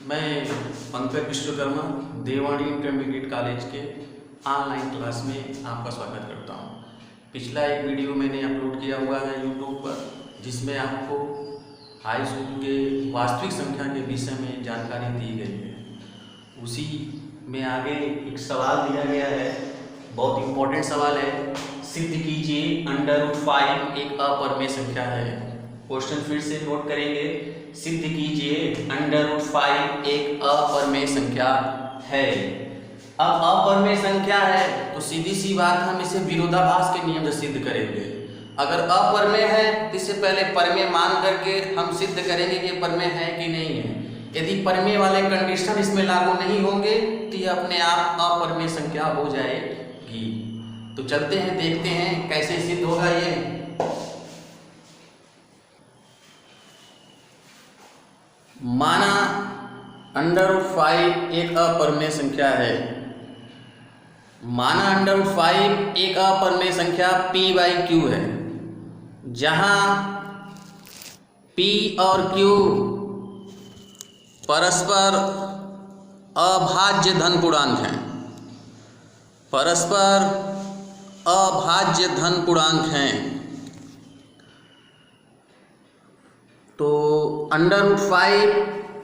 मैं पंकज विश्वकर्मा देवानी intermediate college के ऑनलाइन क्लास में आपका स्वागत करता हूं। पिछला एक वीडियो मैंने अपलोड किया हुआ है यूट्यूब पर, जिसमें आपको हाई स्कूल के वास्तविक संख्या के विषय में जानकारी दी गई है। उसी में आगे एक सवाल दिया गया है, बहुत इम्पोर्टेंट सवाल है। सिद्ध कीजिए √5 एक अपरिमेय संख्या है। क्वेश्चन फिर से नोट करेंगे। सिद्ध कीजिए √5 एक अपरिमेय संख्या है। अब अपरिमेय संख्या है तो सीधी सी बात, हम इसे विरोधाभास के नियम से सिद्ध करेंगे। अगर अपरिमेय है तो इससे पहले परिमेय मान करके हम सिद्ध करेंगे कि परिमेय है कि नहीं है। यदि परिमेय वाले कंडीशन इसमें लागू नहीं होंगे तो यह अपने आप अपरिमेय संख्या हो जाएगी। तो चलते हैं, देखते हैं कैसे सिद्ध होगा ये। माना √5 एक अपरिमेय संख्या है। माना √5 एक अपरिमेय संख्या p/q है, जहां p और q परस्पर अभाज्य धन पूर्णांक हैं। परस्पर अभाज्य धन पूर्णांक हैं। तो √5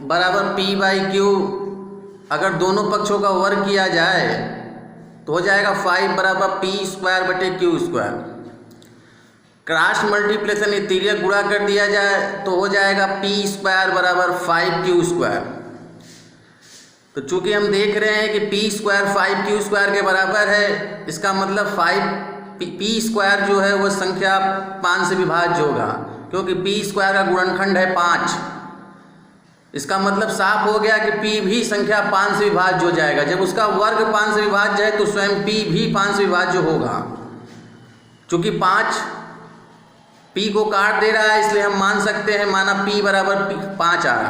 बराबर p/q, अगर दोनों पक्षों का वर्ग किया जाए तो हो जाएगा 5 बराबर p²/q²। क्रॉस मल्टीप्लिकेशन ये तिर्यक गुणा कर दिया जाए तो हो जाएगा p² बराबर 5q²। तो चूंकि हम देख रहे हैं कि p² 5q² के बराबर है, इसका मतलब p² जो है वह संख्या 5 से विभाज्य होगा, क्योंकि p² का गुणनखंड है 5। इसका मतलब साफ हो गया कि p भी संख्या 5 से विभाज्य हो जाएगा। जब उसका वर्ग 5 से विभाज्य है तो स्वयं p भी 5 से विभाज्य होगा। चूंकि 5 p को काट दे रहा है, इसलिए हम मान सकते हैं, माना p बराबर 5r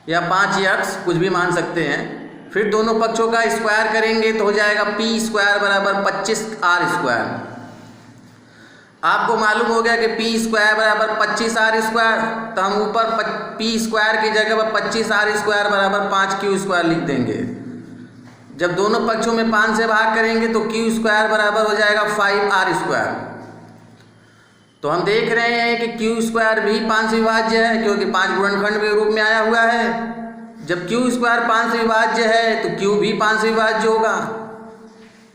या 5x, कुछ भी मान सकते हैं। फिर दोनों पक्षों का स्क्वायर करेंगे तो हो जाएगा p² बराबर 25r²। आपको मालूम हो गया कि p² बराबर 25r², तो हम ऊपर p² की जगह पर 25r² बराबर 5q² लिख देंगे। जब दोनों पक्षों में 5 से भाग करेंगे तो q² बराबर हो जाएगा 5r²। तो हम देख रहे हैं कि q² भी 5 से विभाज्य है, क्योंकि 5 गुणनखंड के रूप में आया हुआ है। जब q² 5 से विभाज्य है तो q भी 5 से विभाज्य होगा,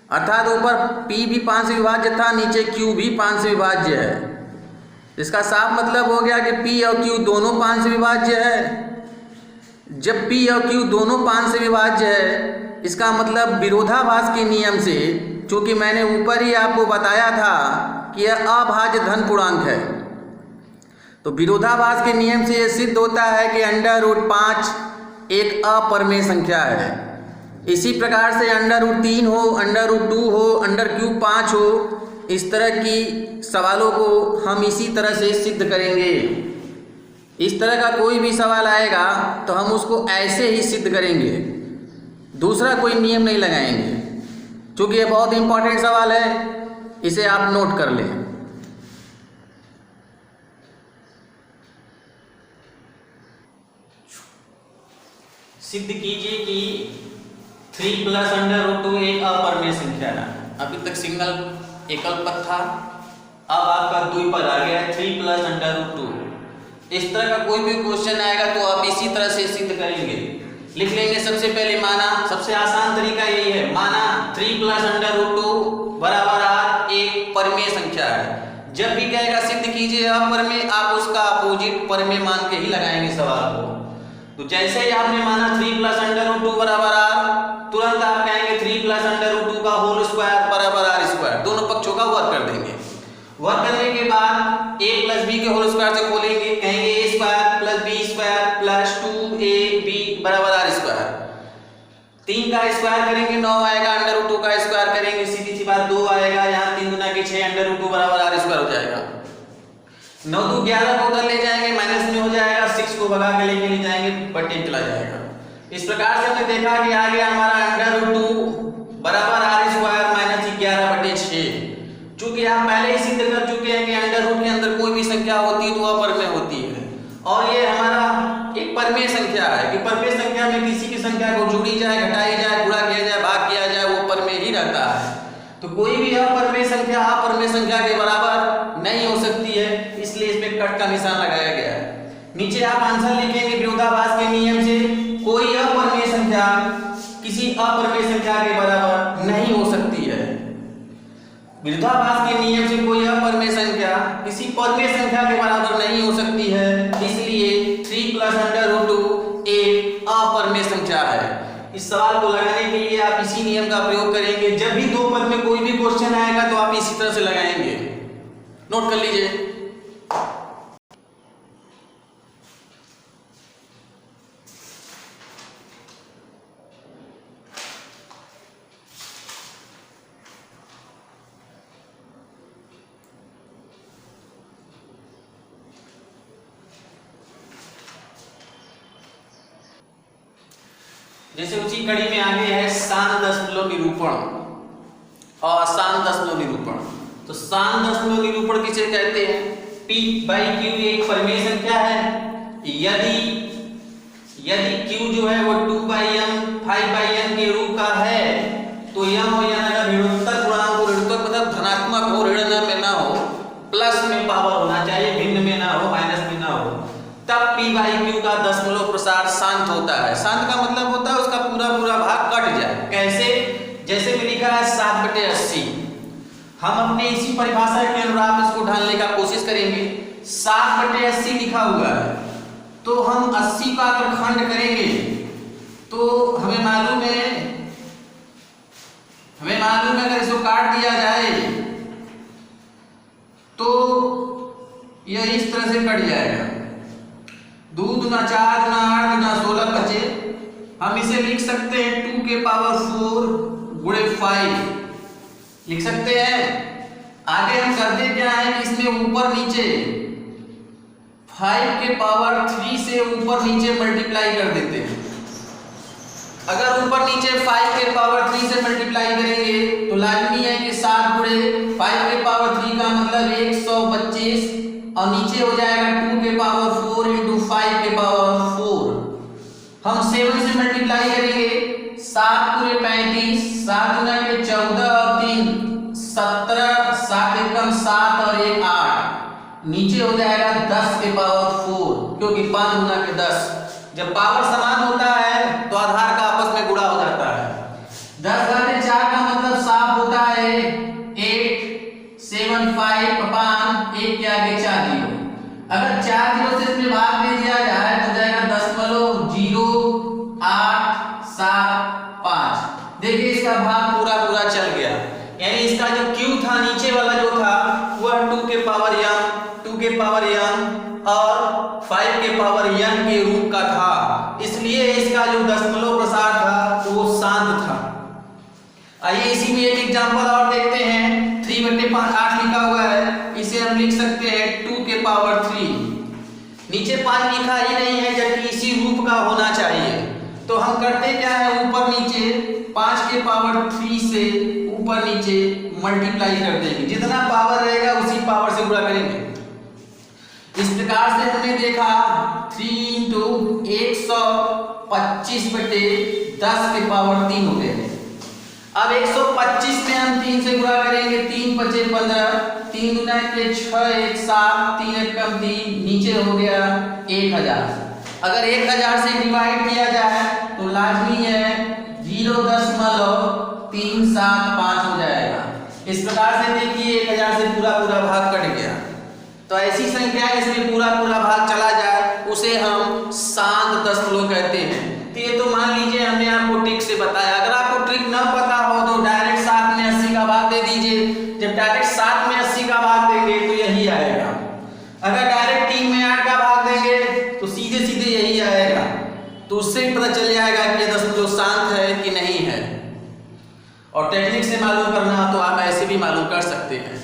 अर्थात ऊपर p भी 5 से विभाज्य था, नीचे q भी 5 से विभाज्य है। इसका साफ मतलब हो गया कि p और q दोनों 5 से विभाज्य है। जब p और q दोनों 5 से विभाज्य है, इसका मतलब विरोधाभास के नियम से, चूंकि मैंने ऊपर ही आपको बताया था कि यह अभाज्य धन पूर्णांक है, तो विरोधाभास के नियम से यह सिद्ध होता है कि √5 एक अपरिमेय संख्या है। इसी प्रकार से √3 हो, √2 हो, √5 हो, इस तरह की सवालों को हम इसी तरह से सिद्ध करेंगे। इस तरह का कोई भी सवाल आएगा तो हम उसको ऐसे ही सिद्ध करेंगे, दूसरा कोई नियम नहीं लगाएंगे। चूँकि यह बहुत इंपॉर्टेंट सवाल है, इसे आप नोट कर लें। सिद्ध कीजिए कि 3 + √2 एक अपरिमेय संख्या है। अभी तक सिंगल एकल पद था, अब आपका द्विपद आ गया है 3 + √2। इस तरह का कोई भी क्वेश्चन आएगा तो आप इसी तरह से सिद्ध करेंगे। लिख लेंगे सबसे पहले, माना, सबसे आसान तरीका यही है, माना 3 + √2 बराबर r एक परिमेय संख्या है। जब भी कहेगा सिद्ध कीजिए अपरिमेय, आप उसका अपोजिट परिमेय मान के ही लगाएंगे सवाल को। तो जैसे ही आपने माना 3 + √2 बराबर r, तुरंत आप कहेंगे 3 + √2 का होल स्क्वायर बराबर r²। दोनों पक्षों का वर्ग कर देंगे। वर्ग करने के बाद a + b के होल स्क्वायर से खोलेंगे, कहेंगे a² + b² + 2ab बराबर r²। 3 का स्क्वायर करेंगे 9 आएगा, √2 का स्क्वायर करेंगे सीधी सी बात 2 आएगा, यहाँ 3 × 6 √2 बराबर r² हो जाएगा। 9 × 2 = 11 को उधर ले जाएंगे, माइनस में हो जाएगा, 6 को भगा के लेके ले जाएंगे, बटे चला जाएगा। इस प्रकार से हमने देखा कि आ गया हमारा √2 बराबर r² - 11/6। चूंकि आप पहले ही सिद्ध कर चुके हैं कि अंडर रूट के अंदर कोई भी संख्या होती है तो अपरिमेय होती है, और ये हमारा एक परिमेय परमेय संख्या है कि परमेय संख्या में किसी की संख्या को जोड़ी जाए, घटाई जाए, गुणा किया जाए, भाग किया जाए, वो परमेय ही रहता है। तो कोई भी अपरमेय संख्या अपरमेय संख्या के बराबर नहीं हो सकती है, इसलिए इसमें कट का निशान लगाया गया है। नीचे आप आंसर लिखेंगे विरोधाभास के नियम से कोई अपरमेय संख्या किसी अपरमेय संख्या के बराबर नहीं हो सकती है। विरोधाभास के नियम से कोई अपरमेय संख्या किसी परमेय संख्या के बराबर नहीं हो सकती है, इसलिए 3 + √2 एक अपरमेय संख्या है। इस सवाल को लगाने के लिए आप इसी नियम का प्रयोग करेंगे। जब भी दो पद में कोई भी क्वेश्चन आएगा तो आप इसी तरह से लगाएंगे, नोट कर लीजिए। जैसे उसी कड़ी में आगे है शांत दशमलव निरूपण और अशांत दशमलव निरूपण। तो शांत दशमलव निरूपण किसे कहते हैं? p/q एक परमेय संख्या है यदि q जो है वो 2/m 5/n के रूप का है तो m और n अगर ऋणात्मक गुणांक हो, ऋणात्मक मतलब धनात्मक हो, ऋण में ना हो, प्लस में पावर होना चाहिए, भिन्न में ना हो, माइनस में ना हो, तब p/q का दशमलव प्रसार शांत होता है। शांत का मतलब होता है उसका पूरा पूरा भाग कट जाए। कैसे? जैसे में लिखा है 7/80। हम अपने इसी परिभाषा के अनुसार इसको ढालने का कोशिश करेंगे। 7/80 लिखा हुआ है तो हम 80 का अगर खंड करेंगे तो हमें मालूम है अगर इसको काट दिया जाए तो यह इस तरह से कट जाएगा। 2 × 4 × 8 × 16 बचे। हम इसे लिख सकते हैं 2 के पावर 4 × 5 लिख सकते हैं। आगे हम करते क्या है कि इसमें ऊपर नीचे 5 के पावर 3 से ऊपर नीचे मल्टीप्लाई कर देते हैं। अगर ऊपर नीचे 5 के पावर 3 से मल्टीप्लाई करेंगे तो लाजमी है कि 7 × 5 के पावर 3 का मतलब 125 और नीचे हो जाएगा 2 के पावर 4 × 5 के पावर 4। हम 7 से मल्टीप्लाई करेंगे, 7 × 35, 7 × 14 और 3 17, 7 एकम 7 और 1 8, नीचे हो जाएगा 10 के पावर 4 क्योंकि 5 × 10। जब पावर समान होता है तो आधार का आपस में गुणा हो जाता है। 10⁻4 का मतलब साफ होता है 875 अपान 1 के आगे 4 जीरो। अगर 4 जीरो से इसमें भाग दे दिया जाए तो जाएगा 0.0875। देखिए इसका भाग पूरा पूरा चल गया, यानी इसका जो q था नीचे वाला जो था वह 2 के पावर m और 5 के पावर n के रूप का था, इसलिए इसका जो दशमलव प्रसार था वो शांत था। आइए इसी में एक एग्जांपल और देखते हैं। 3/8 लिखा हुआ है, इसे हम लिख सकते हैं 2 के पावर 3। नीचे 5 लिखा ही नहीं है जबकि इसी रूप का होना चाहिए, तो हम करते क्या है ऊपर नीचे 5 के पावर 3 से ऊपर नीचे मल्टीप्लाई कर देंगे। जितना पावर रहेगा उसी पावर से गुणा करेंगे। इस प्रकार से हमने देखा 3 × 125/10 के पावर 3 हो गए। अब 125 में हम 3 से गुणा करेंगे, 3 × 5 = 15, 3 × 6 = 7, 3 × 3 नीचे हो गया 1000। अगर 1000 से डिवाइड किया जाए तो लाजमी है 0.375 हो जाएगा। इस प्रकार से देखिए 1000 से पूरा पूरा भाग कट गया। तो ऐसी संख्या जिसमें पूरा पूरा भाग चला जाए उसे हम शांत दशमलव कहते हैं। तो ये तो मान लीजिए हमने आपको ट्रिक से बताया। अगर आपको ट्रिक न पता हो तो डायरेक्ट 7 में 80 का भाग दे दीजिए। जब डायरेक्ट 7 में 80 का भाग देंगे तो यही आएगा। अगर डायरेक्ट 3 में 8 का भाग देंगे तो सीधे सीधे यही आएगा। तो उससे पता चल जाएगा कि दशमलव शांत है कि नहीं है। और टेक्निक से मालूम करना हो तो आप ऐसे भी मालूम कर सकते हैं।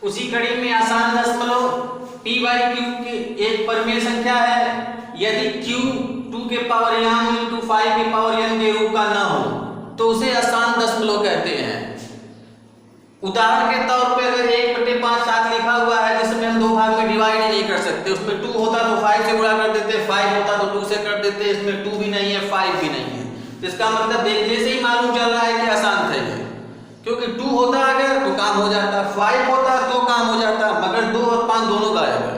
उसी कड़ी में आसान दशमलव p/q की एक परमेय संख्या है यदि q 2 के पावर m × 5 के पावर n के रूप का ना हो तो उसे आसान दशमलव कहते हैं। उदाहरण के तौर पे अगर 1/5 साथ लिखा हुआ है जिसमें हम दो भाग में डिवाइड ही नहीं कर सकते, उसमें 2 होता तो 5 से गुणा कर देते, 5 होता तो 2 से कर देते, इसमें 2 भी नहीं है 5 भी नहीं है। तो इसका मतलब देखने से ही मालूम चल रहा है कि आसान था ये, क्योंकि 2 होता अगर तो काम हो जाता, 5 होता तो काम हो जाता, मगर 2 और 5 दोनों गायब है।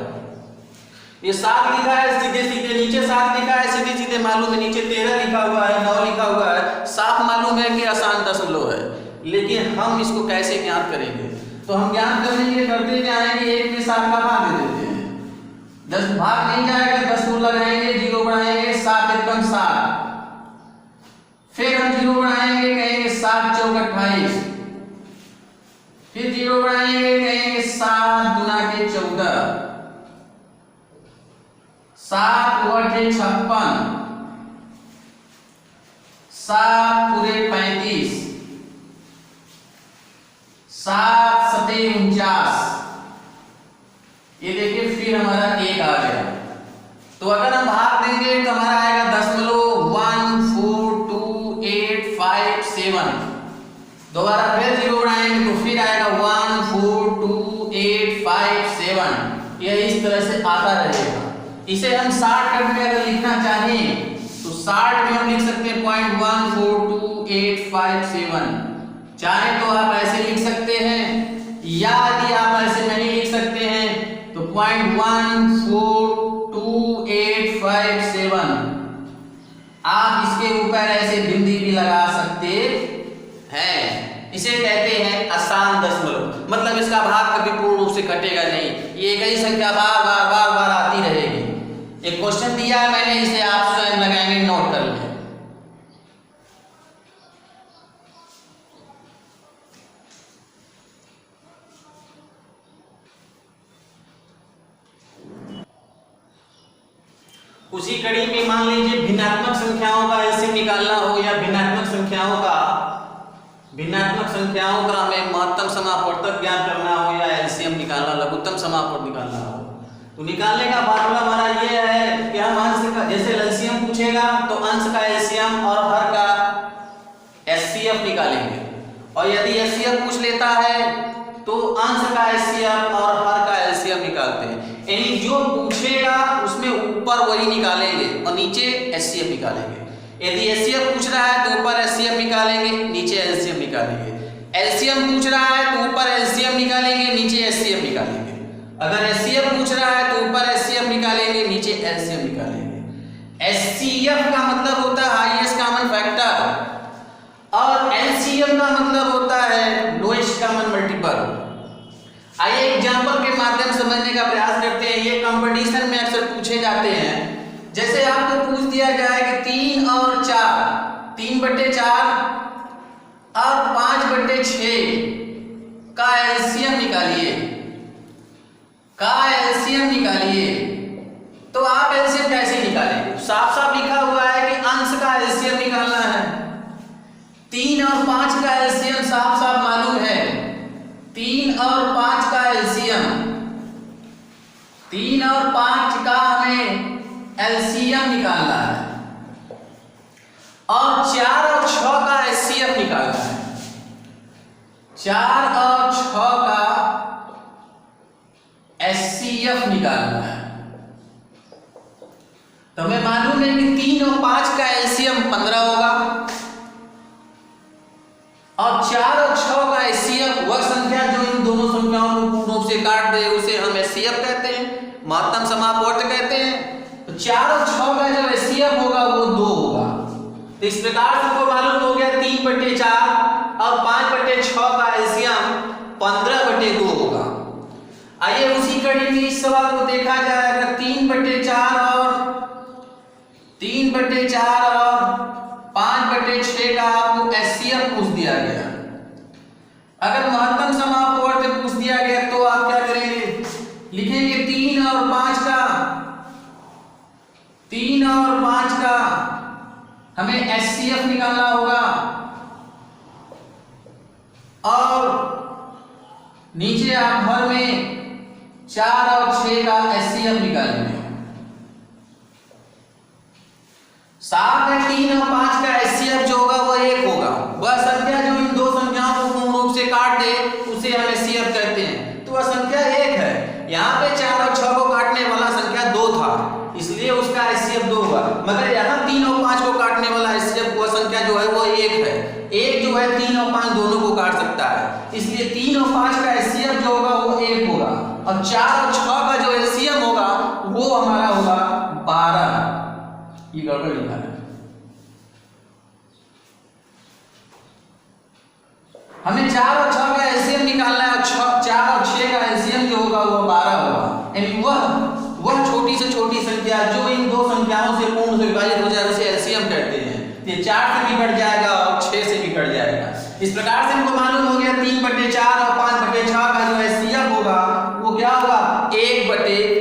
ये 7 लिखा है सीधे सीधे, नीचे 7 लिखा है सीधे सीधे मालूम है, नीचे 13 लिखा हुआ है, 9 लिखा हुआ है, साफ मालूम है कि आसान दशमलव है। लेकिन हम इसको कैसे ज्ञात करेंगे? तो हम ज्ञात करने के लिए करते क्या आएंगे, 1 में 7 का भाग दे देते हैं, 10 भाग नहीं जाएगा, 10 को लगाएंगे, 0 बढ़ाएंगे, 7 एकम 7, फिर हम 0 बढ़ाएंगे, कहेंगे 7 चौक 28, फिर 0 बढ़ाएंगे, कहेंगे 7 गुना के 14, 7 गुणे 56, 7 पूरे 35, 7 सते 49। ये देखिए फिर हमारा 1 आ गया। तो अगर हम भाग देंगे तो हमारा आएगा दशमलव 14285 दोबारा फिर 0 बढ़ाएंगे तो फिर आएगा 14285। यह इस तरह से आता रहेगा। इसे हम 60 में अगर लिखना चाहें तो 60 में हम लिख सकते हैं 0.142857। चाहे तो आप ऐसे लिख सकते हैं, या यदि आप ऐसे नहीं लिख सकते हैं तो 0.14285। आप इसके ऊपर ऐसे बिंदी भी लगा सकते हैं। इसे कहते हैं आसान दशमलव, मतलब इसका भाग कभी पूर्ण रूप से घटेगा नहीं, ये एक ही संख्या बार बार बार बार आती रहेगी। एक क्वेश्चन दिया है मैंने, इसे आप स्वयं लगाएंगे, नोट कर लें। उसी कड़ी में मान लीजिए भिन्नात्मक संख्याओं का एलसीएम निकालना हो, या भिन्नात्मक संख्याओं का हमें महत्तम समापवर्तक ज्ञात करना हो, या एलसीएम निकालना, लघुत्तम समापवर्तक निकालना हो। तो निकालने का फार्मूला हमारा ये है कि हम अंश का, जैसे एलसीएम पूछेगा तो अंश का एलसीएम और हर का एचसीएफ निकालेंगे, और यदि एचसीएफ पूछ लेता है तो अंश का एचसीएफ और हर का एलसीएम निकालते हैं। यानी जो पूछेगा उसमें ऊपर वही निकालेंगे और नीचे एचसीएफ निकालेंगे। यदि एचसीएफ पूछ रहा है तो ऊपर एचसीएफ निकालेंगे, नीचे एलसीएम निकालेंगे। एलसीएम पूछ रहा है तो ऊपर एलसीएम निकालेंगे, नीचे एचसीएफ निकालेंगे। अगर एचसीएफ पूछ रहा है तो ऊपर एचसीएफ निकालेंगे, नीचे एलसीएम निकालेंगे। एचसीएफ का मतलब होता है हाईएस्ट कॉमन फैक्टर, और एलसीएम का मतलब होता है लोएस्ट कॉमन मल्टीपल। आइए एग्जाम्पल के माध्यम से समझने का प्रयास करते हैं। ये कंपटीशन में अक्सर पूछे जाते हैं। जैसे आपको पूछ दिया जाए कि 3 और 4, 3/4 और 5/6 का एलसीएम निकालिए, तो आप एलसीएम कैसे निकालेंगे? साफ साफ लिखा हुआ है कि अंश का एलसीएम निकालना है। 3 और 5 का एलसीएम साफ साफ मालूम है, 3 और 5 का एलसीएम, 3 और 5 का हमें एलसीएम निकालना है, और 4 और 6 का एचसीएफ निकालना है। 4 और 6 का एचसीएफ निकालना है। तो हमें मालूम है कि 3 और 5 का एलसीएम 15 होगा, और 4 और 6 का एचसीएफ वह संख्या जो इन दोनों संख्याओं को पूर्ण रूप से काट दे उसे हम एचसीएफ कहते हैं, महत्तम समापवर्तक कहते हैं। तो 4 और 6 का जो एचसीएफ होगा वो 2 होगा। तो इस प्रकार से आपको मालूम हो गया 3/4 और 5/6 का एलसीएम 15/2 होगा। आइए उसी कड़ी में इस सवाल को देखा जाए। अगर 3/4 और 5/6 का आपको एचसीएफ पूछ दिया गया, अगर महत्तम समापवर्तक पूछ दिया गया तो आप क्या करेंगे? लिखेंगे 3 और 5 का हमें एचसीएफ निकालना होगा, और नीचे आप हर में 4 और 6 का एचसीएफ निकालेंगे। साथ में 3 और 5 का एचसीएफ जो होगा वो 1 होगा। वह संख्या जो इन दो संख्याओं को पूर्ण रूप से काट दे उसे इसलिए उसका HCF 2 होगा। मगर यहाँ 3 और 5 को काटने वाला HCF वह संख्या जो है वो 1 है। 1 जो है 3 और 5 दोनों को काट सकता है, इसलिए 3 और 5 का HCF जो होगा वो 1 होगा। और 4 और 6 का जो LCM होगा वो हमारा होगा 12। ये गड़बड़ लिखा है, हमें 4 और 6 का LCM निकालना है और 4 और 6 का LCM जो होगा वो 12 होगा। यानी वह छोटी से छोटी संख्या जो इन दो संख्याओं से पूर्ण से विभाजित हो जाए उसे LCM कहते हैं। ये 4 से भी कट जाएगा और 6 से भी कट जाएगा। इस प्रकार से हमको मालूम हो गया 3/4 और 5/6 का जो HCF होगा वो क्या होगा 1/5